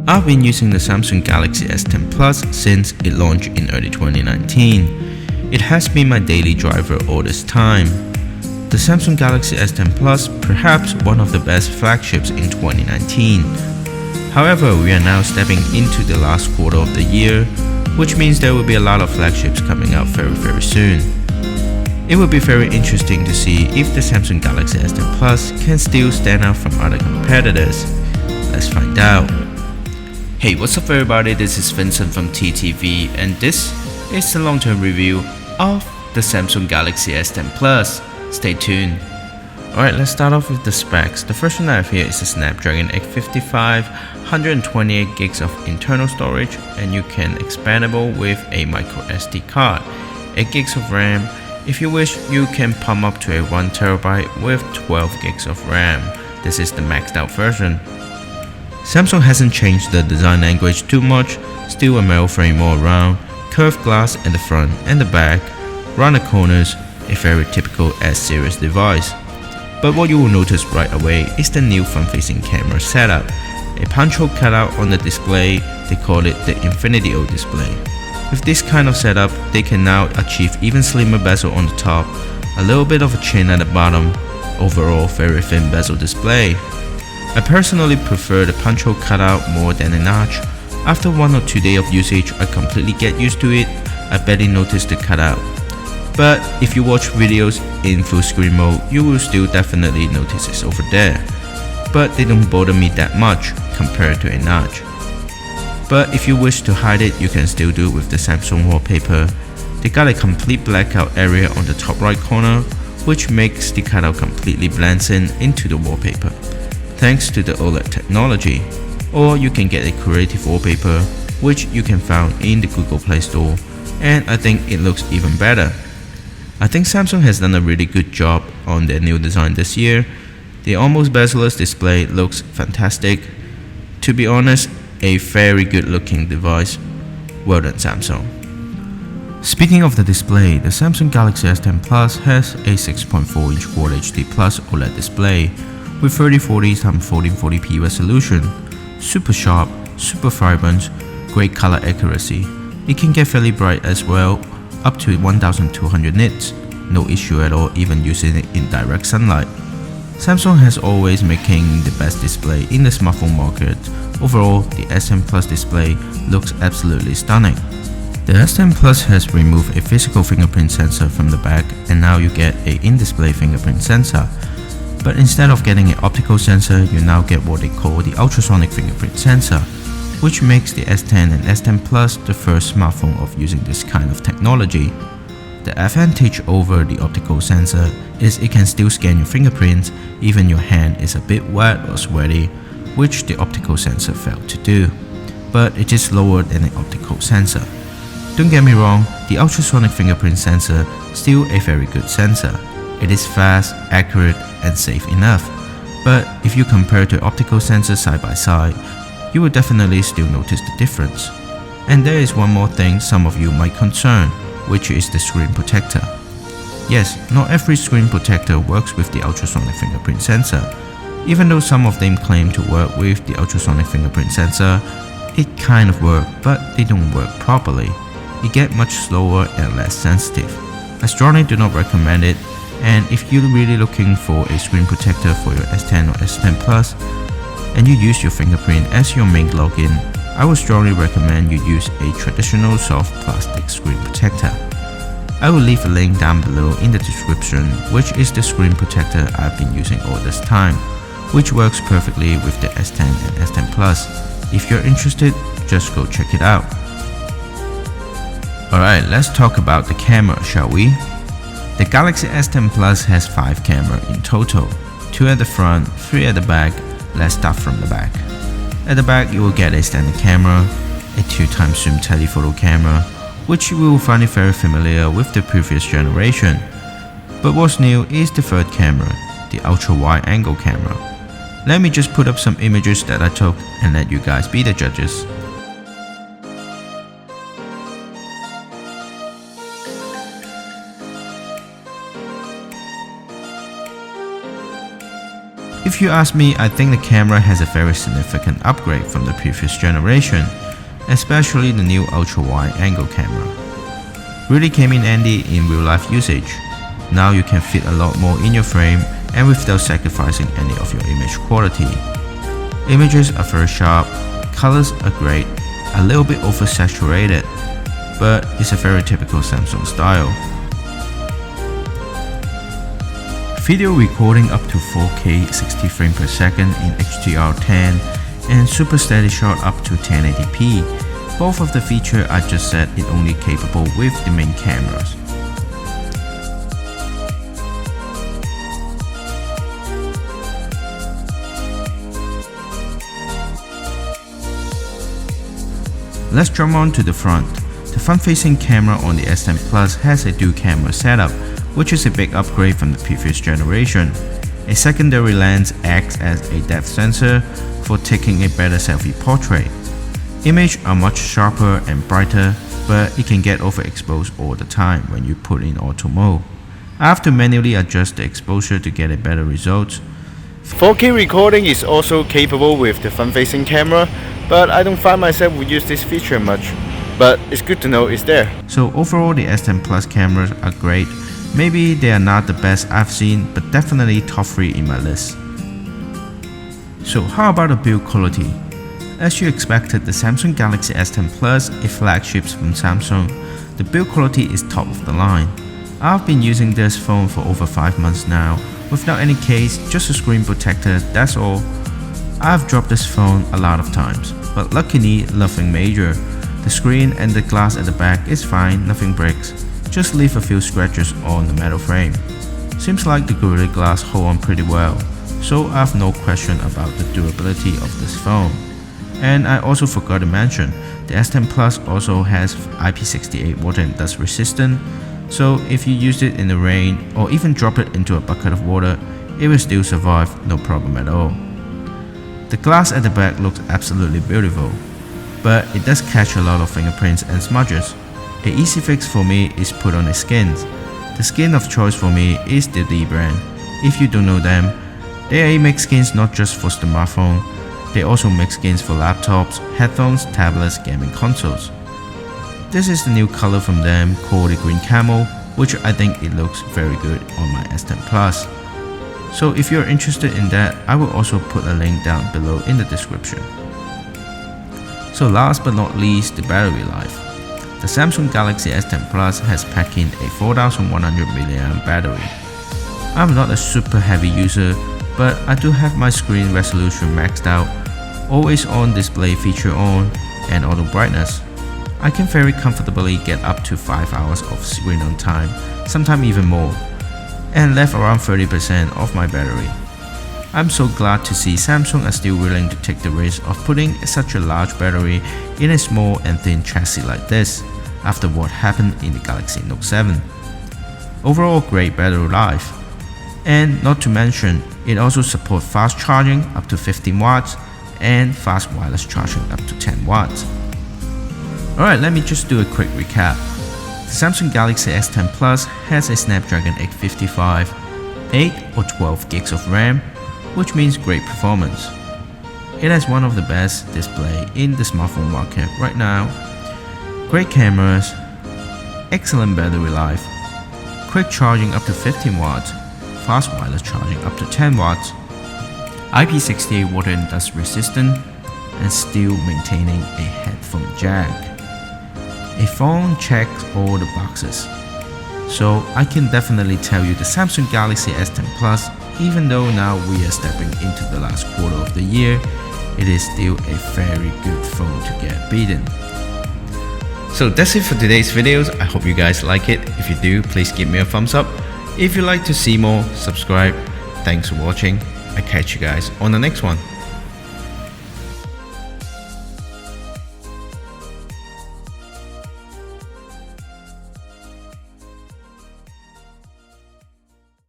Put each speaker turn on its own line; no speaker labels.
I've been using the Samsung Galaxy S10 Plus since it launched in early 2019. It has been my daily driver all this time. The Samsung Galaxy S10 Plus perhaps one of the best flagships in 2019. However, we are now stepping into the last quarter of the year, which means there will be a lot of flagships coming out very soon. It will be very interesting to see if the Samsung Galaxy S10 Plus can still stand out from other competitors. Let's find out. Hey, what's up everybody, this is Vincent from TTV and this is the long-term review of the Samsung Galaxy S10 Plus. Stay tuned. Alright, let's start off with the specs. The first one I have here is the Snapdragon 855, 128 gigs of internal storage, and you can expandable with a micro SD card, 8 gigs of RAM. If you wish, you can pump up to a 1TB with 12 gigs of RAM. This is the maxed out version. Samsung hasn't changed the design language too much, still a metal frame all around, curved glass in the front and the back, rounded corners, a very typical S series device. But what you will notice right away is the new front-facing camera setup. A punch hole cutout on the display, they call it the Infinity O display. With this kind of setup, they can now achieve even slimmer bezel on the top, a little bit of a chin at the bottom, overall very thin bezel display. I personally prefer the punch hole cutout more than a notch. After 1 or 2 days of usage, I completely get used to it. I barely notice the cutout. But if you watch videos in full screen mode, you will still definitely notice it's over there. But they don't bother me that much compared to a notch. But if you wish to hide it, you can still do it with the Samsung Wallpaper. They got a complete blackout area on the top right corner, which makes the cutout completely blends in into the wallpaper, thanks to the OLED technology. Or you can get a creative wallpaper, which you can find in the Google Play Store, and I think it looks even better. I think Samsung has done a really good job on their new design this year. The almost bezel-less display looks fantastic. To be honest, a very good looking device. Well done Samsung. Speaking of the display, the Samsung Galaxy S10 Plus has a 6.4-inch Quad HD Plus OLED display with 3040x1440p resolution, super sharp, super vibrant, great color accuracy. It can get fairly bright as well, up to 1200 nits, no issue at all even using it in direct sunlight. Samsung has always making the best display in the smartphone market. Overall, the S10 Plus display looks absolutely stunning. The S10 Plus has removed a physical fingerprint sensor from the back and now you get a in-display fingerprint sensor. But instead of getting an optical sensor, you now get what they call the ultrasonic fingerprint sensor, which makes the S10 and S10 Plus the first smartphone of using this kind of technology. The advantage over the optical sensor is it can still scan your fingerprints even your hand is a bit wet or sweaty, which the optical sensor failed to do. But it is slower than an optical sensor. Don't get me wrong, the ultrasonic fingerprint sensor is still a very good sensor. It is fast, accurate, and safe enough. But if you compare to optical sensors side by side, you will definitely still notice the difference. And there is one more thing some of you might concern, which is the screen protector. Yes, not every screen protector works with the ultrasonic fingerprint sensor. Even though some of them claim to work with the ultrasonic fingerprint sensor, it kind of works, but they don't work properly. It gets much slower and less sensitive. I strongly do not recommend it, and if you're really looking for a screen protector for your S10 or S10 Plus, and you use your fingerprint as your main login, I would strongly recommend you use a traditional soft plastic screen protector. I will leave a link down below in the description, which is the screen protector I've been using all this time, which works perfectly with the S10 and S10 Plus. If you're interested, just go check it out. Alright, let's talk about the camera, shall we? The Galaxy S10 Plus has 5 cameras in total, 2 at the front, 3 at the back. Let's start from the back. At the back, you will get a standard camera, a 2x zoom telephoto camera, which you will find it very familiar with the previous generation. But what's new is the third camera, the ultra wide angle camera. Let me just put up some images that I took and let you guys be the judges. If you ask me, I think the camera has a very significant upgrade from the previous generation, especially the new ultra-wide angle camera. Really came in handy in real-life usage. Now you can fit a lot more in your frame and without sacrificing any of your image quality. Images are very sharp, colors are great, a little bit oversaturated, but it's a very typical Samsung style. Video recording up to 4K 60 frames per second in HDR10 and super steady shot up to 1080p. Both of the features I just said is only capable with the main cameras. Let's jump on to the front. The front-facing camera on the S10 Plus has a dual camera setup, which is a big upgrade from the previous generation. A secondary lens acts as a depth sensor for taking a better selfie portrait. Images are much sharper and brighter, but it can get overexposed all the time when you put in auto mode. I have to manually adjust the exposure to get a better result.
4K recording is also capable with the front-facing camera, but I don't find myself would use this feature much. But it's good to know it's there.
So overall, the S10 Plus cameras are great. Maybe they are not the best I've seen, but definitely top 3 in my list. So how about the build quality? As you expected, the Samsung Galaxy S10 Plus, a flagship from Samsung, the build quality is top of the line. I've been using this phone for over 5 months now, without any case, just a screen protector, that's all. I've dropped this phone a lot of times, but luckily nothing major. The screen and the glass at the back is fine, nothing breaks. Just leave a few scratches on the metal frame. Seems like the Gorilla Glass hold on pretty well, so I have no question about the durability of this phone. And I also forgot to mention, the S10 Plus also has IP68 water and dust resistant, so if you use it in the rain or even drop it into a bucket of water, it will still survive, no problem at all. The glass at the back looks absolutely beautiful, but it does catch a lot of fingerprints and smudges. A easy fix for me is put on a skin. The skin of choice for me is the Dbrand. If you don't know them, they make skins not just for smartphone, they also make skins for laptops, headphones, tablets, gaming consoles. This is the new color from them called the green camel, which I think it looks very good on my S10 Plus. So if you're interested in that, I will also put a link down below in the description. So last but not least, the battery life. The Samsung Galaxy S10 Plus has packed in a 4100 mAh battery. I'm not a super heavy user, but I do have my screen resolution maxed out, always on display feature on, and auto brightness. I can very comfortably get up to 5 hours of screen on time, sometimes even more, and left around 30% of my battery. I'm so glad to see Samsung are still willing to take the risk of putting such a large battery in a small and thin chassis like this, after what happened in the Galaxy Note 7. Overall great battery life. And not to mention, it also supports fast charging up to 15 watts and fast wireless charging up to 10 watts. Alright, let me just do a quick recap. The Samsung Galaxy S10 Plus has a Snapdragon 855, 8 or 12 gigs of RAM, which means great performance. It has one of the best display in the smartphone market right now. Great cameras, excellent battery life, quick charging up to 15 watts, fast wireless charging up to 10 watts, IP68 water and dust resistant, and still maintaining a headphone jack. A phone checks all the boxes. So I can definitely tell you the Samsung Galaxy S10 Plus, even though now we are stepping into the last quarter of the year, it is still a very good phone to get beaten. So that's it for today's videos. I hope you guys like it. If you do, please give me a thumbs up. If you'd like to see more, subscribe. Thanks for watching. I catch you guys on the next one.